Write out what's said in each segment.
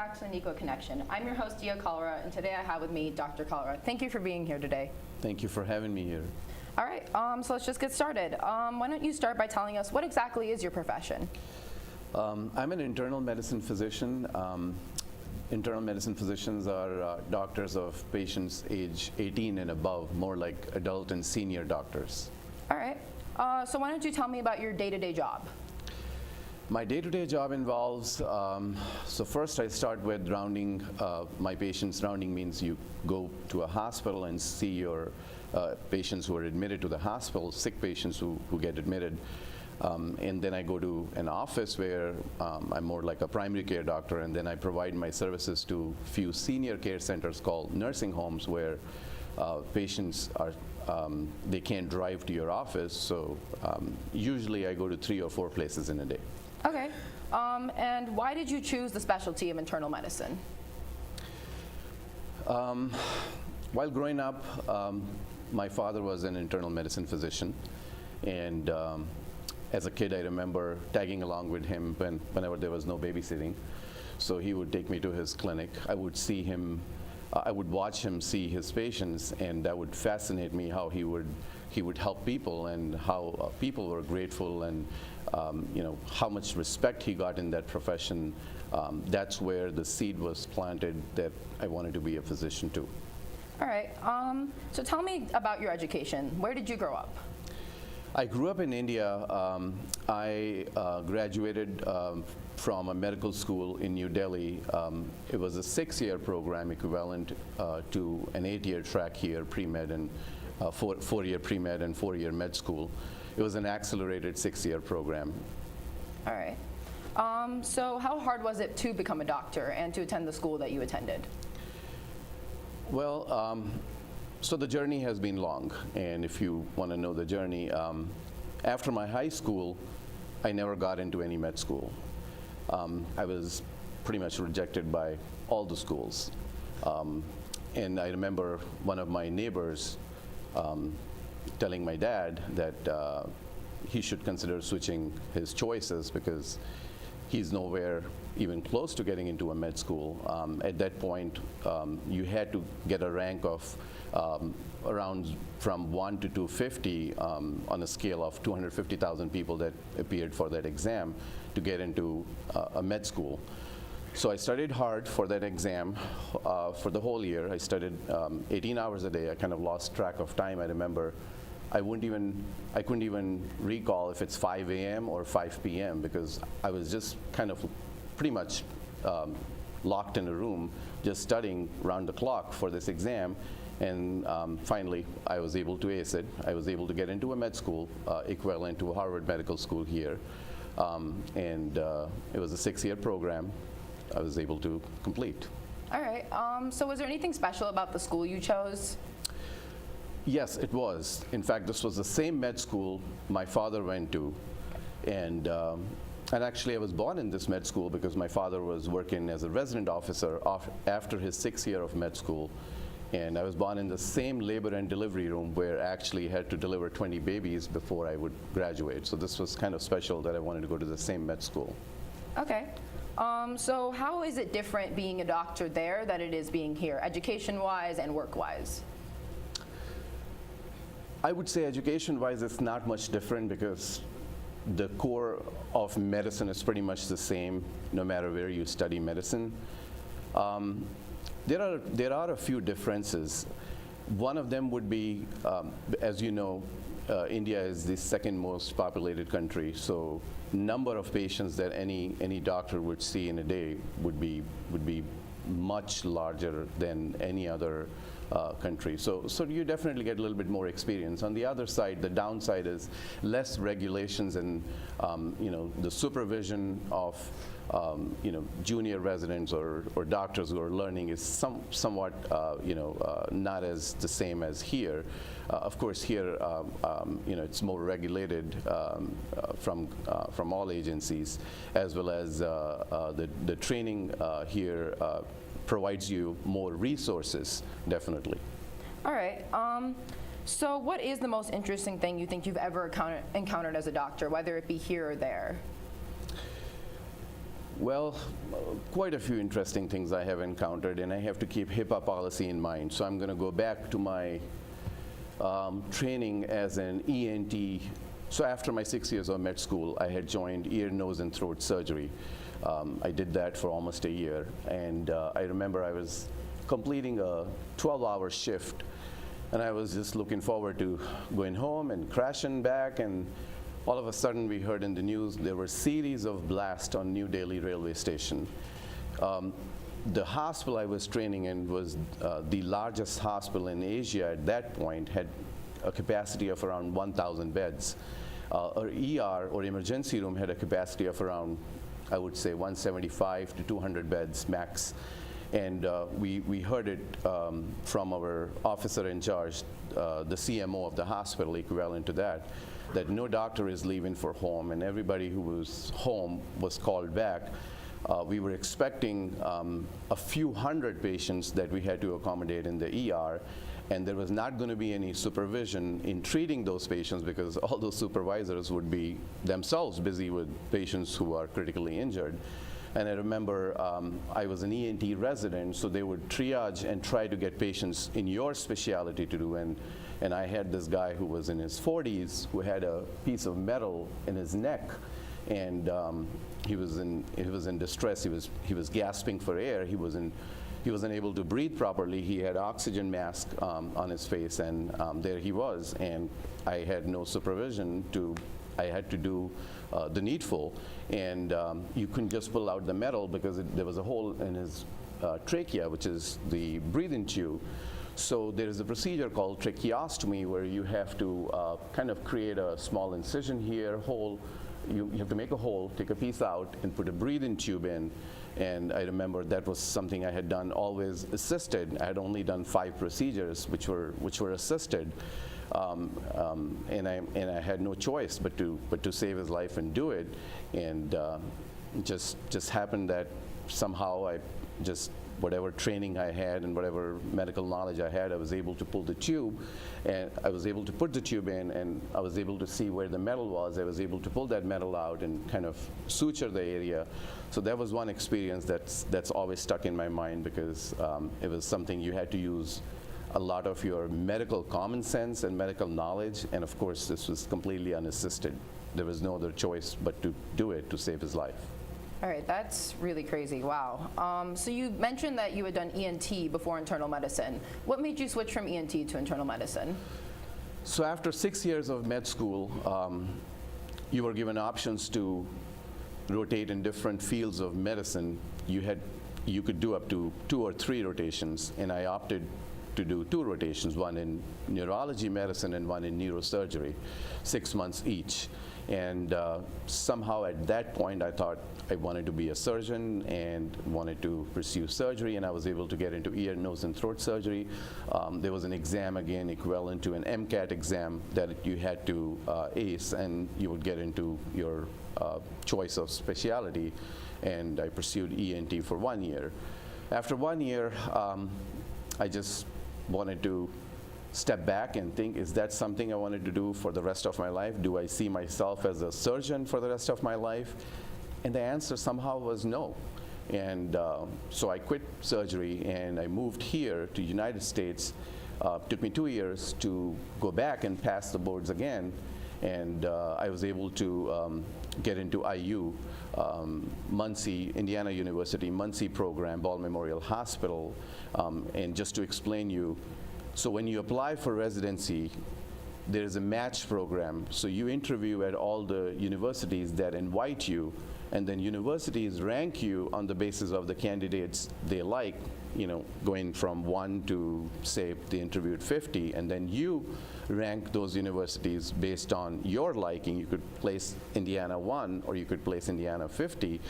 back to the NICO Connection. I'm your host, Diya, Kalra, and today I have with me Dr. Kalra. Thank you for being here today. Thank you for having me here. All right, so let's just get started. Why don't you start by telling us what exactly is your profession? I'm an internal medicine physician. Internal medicine physicians are doctors of patients age 18 and above, more like adult and senior doctors. All right, so why don't you tell me about your day-to-day job? My day-to-day job involves, so first I start with rounding my patients. Rounding means you go to a hospital and see your patients who are admitted to the hospital, sick patients who get admitted. And then I go to an office where I'm more like a primary care doctor, and then I provide my services to few senior care centers called nursing homes where patients are, they can't drive to your office, so usually I go to 3 or 4 places in a day. Okay, and why did you choose the specialty of internal medicine? While growing up, my father was an internal medicine physician, and as a kid I remember tagging along with him whenever there was no babysitting. So he would take me to his clinic. I would see him, I would watch him see his patients, and that would fascinate me how he would help people and how people were grateful, and you know, how much respect he got in that profession. That's where the seed was planted that I wanted to be a physician too. All right, so tell me about your education. Where did you grow up? I grew up in India. I graduated from a medical school in New Delhi. It was a 6-year program equivalent to an 8-year track here, pre-med, and 4-year pre-med and 4-year med school. It was an accelerated 6-year program. All right. So how hard was it to become a doctor and to attend the school that you attended? Well, so the journey has been long, and if you want to know the journey, after my high school, I never got into any med school. I was pretty much rejected by all the schools. And I remember one of my neighbors telling my dad that he should consider switching his choices because he's nowhere even close to getting into a med school. At that point, you had to get a rank of around from 1 to 250 on a scale of 250,000 people that appeared for that exam to get into a med school. So I studied hard for that exam for the whole year. I studied 18 hours a day. I kind of lost track of time. I remember I couldn't even recall if it's 5 a.m. or 5 p.m. because I was just kind of pretty much locked in a room just studying round the clock for this exam. And finally, I was able to ace it. I was able to get into a med school equivalent to a Harvard Medical School here. And it was a 6-year program I was able to complete. All right, so was there anything special about the school you chose? Yes, it was. In fact, this was the same med school my father went to. And actually, I was born in this med school because my father was working as a resident officer after his 6th year of med school. And I was born in the same labor and delivery room where I actually had to deliver 20 babies before I would graduate. So this was kind of special that I wanted to go to the same med school. Okay. So how is it different being a doctor there than it is being here, education-wise and work-wise? I would say education-wise it's not much different because the core of medicine is pretty much the same no matter where you study medicine. There are a few differences. One of them would be, as you know, India is the 2nd most populated country, so number of patients that any doctor would see in a day would be much larger than any other country. So you definitely get a little bit more experience. On the other side, the downside is less regulations and you know, the supervision of junior residents or doctors who are learning is somewhat you know, not as the same as here. Of course, here you know, it's more regulated from all agencies, as well as the training here provides you more resources, definitely. All right. So what is the most interesting thing you think you've ever encountered as a doctor, whether it be here or there? Well, quite a few interesting things I have encountered, and I have to keep HIPAA policy in mind. So I'm going to go back to my training as an ENT. So after my 6 years of med school, I had joined ear, nose, and throat surgery. I did that for almost a year, and I remember I was completing a 12-hour shift, and I was just looking forward to going home and crashing back, and all of a sudden we heard in the news there were a series of blasts on New Delhi railway station. The hospital I was training in was the largest hospital in Asia at that point, had a capacity of around 1,000 beds. Our ER, or emergency room, had a capacity of around, I would say, 175 to 200 beds max. And we heard it from our officer in charge, the CMO of the hospital, equivalent to that no doctor is leaving for home, and everybody who was home was called back. We were expecting a few hundred patients that we had to accommodate in the ER, and there was not going to be any supervision in treating those patients because all those supervisors would be themselves busy with patients who are critically injured. And I remember I was an ENT resident, so they would triage and try to get patients in your specialty to do. And I had this guy who was in his 40s who had a piece of metal in his neck, and he was in distress. He was gasping for air. He wasn't able to breathe properly. He had oxygen mask on his face, and there he was. And I had no supervision I had to do the needful, and you couldn't just pull out the metal because there was a hole in his trachea, which is the breathing tube. So there is a procedure called tracheostomy where you have to kind of create a small incision here, hole. You have to make a hole, take a piece out, and put a breathing tube in. And I remember that was something I had done always assisted. I had only done 5 procedures, which were assisted. And I had no choice but to save his life and do it. And just happened that somehow whatever training I had and whatever medical knowledge I had, I was able to pull the tube, and I was able to put the tube in, and I was able to see where the metal was. I was able to pull that metal out and kind of suture the area. So that was one experience that's always stuck in my mind because it was something you had to use a lot of your medical common sense and medical knowledge, and of course this was completely unassisted. There was no other choice but to do it to save his life. All right, that's really crazy. Wow. So you mentioned that you had done ENT before internal medicine. What made you switch from ENT to internal medicine? So after 6 years of med school, you were given options to rotate in different fields of medicine. You could do up to 2 or 3 rotations, and I opted to do 2 rotations, one in neurology medicine and one in neurosurgery, 6 months each. And somehow at that point I thought I wanted to be a surgeon and wanted to pursue surgery, and I was able to get into ear, nose, and throat surgery. There was an exam, again, equivalent to an MCAT exam that you had to ace, and you would get into your choice of specialty, and I pursued ENT for 1 year. After 1 year, I just wanted to step back and think, is that something I wanted to do for the rest of my life? Do I see myself as a surgeon for the rest of my life? And the answer somehow was no. And so I quit surgery and I moved here to United States. Took me 2 years to go back and pass the boards again. And I was able to get into IU, Muncie, Indiana University, Muncie program, Ball Memorial Hospital. And just to explain you, so when you apply for residency, there is a match program. So you interview at all the universities that invite you, and then universities rank you on the basis of the candidates they like, going from 1 to, say, they interviewed 50, and then you rank those universities based on your liking. You could place Indiana 1 or you could place Indiana 50.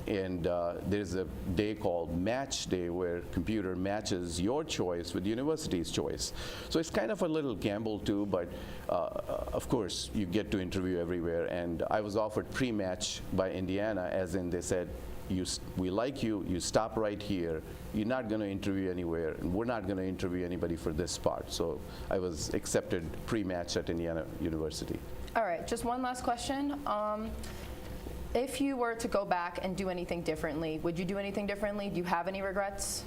And there's a day called Match Day where computer matches your choice with the university's choice. So it's kind of a little gamble too, but of course you get to interview everywhere. And I was offered pre-match by Indiana, as in they said, we like you, you stop right here, you're not going to interview anywhere, and we're not going to interview anybody for this part. So I was accepted pre-match at Indiana University. All right, just one last question. If you were to go back and do anything differently, would you do anything differently? Do you have any regrets?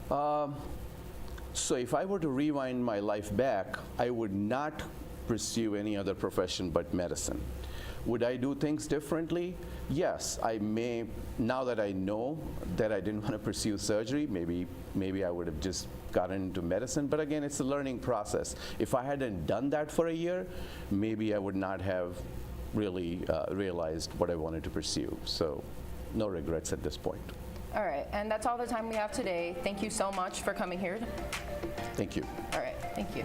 So if I were to rewind my life back, I would not pursue any other profession but medicine. Would I do things differently? Yes, I may. Now that I know that I didn't want to pursue surgery, maybe I would have just gotten into medicine. But again, it's a learning process. If I hadn't done that for a year, maybe I would not have really realized what I wanted to pursue. So no regrets at this point. All right, and that's all the time we have today. Thank you so much for coming here. Thank you. All right, thank you.